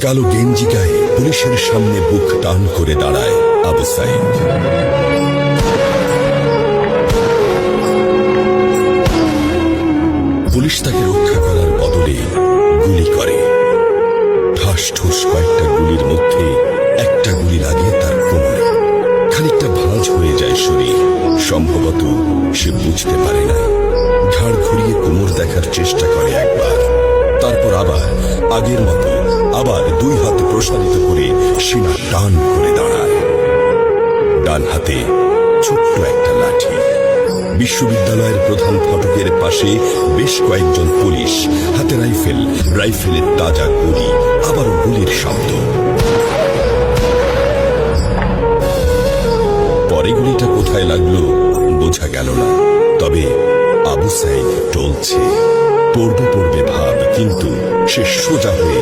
কালো গেঞ্জি গায়ে পুলিশের সামনে বুক টান করে দাঁড়ায় আবু সাইদ। পুলিশ তাকে রক্ষা করার বদলে গুলি করে। ঠাস ঠুস কয়েকটা গুলির মধ্যে একটা গুলি লাগে তার কোমরে। খানিকটা ভাঁজ হয়ে যায় শরীর। সম্ভবত সে বুঝতে পারে না। ঘাড় ঘুরিয়ে কোমর দেখার চেষ্টা করে একবার, তারপর আবার আগের মতো আবার দুই হাত প্রসারিত করে সীনা টান করে দাঁড়ায়। ডান হাতে ছোট্ট একটা লাঠি। বিশ্ববিদ্যালয়ের প্রধান ফটকের পাশে বেশ কয়েকজন পুলিশ, হাতে রাইফেল, রাইফেলের তাজা গুলি, আবারও গুলির শব্দ। পরে গুলিটা কোথায় লাগলো বোঝা গেল না। তবে আবু সাইদ টলছে। পড়বে পড়বে ভাব, কিন্তু সে সোজা হয়ে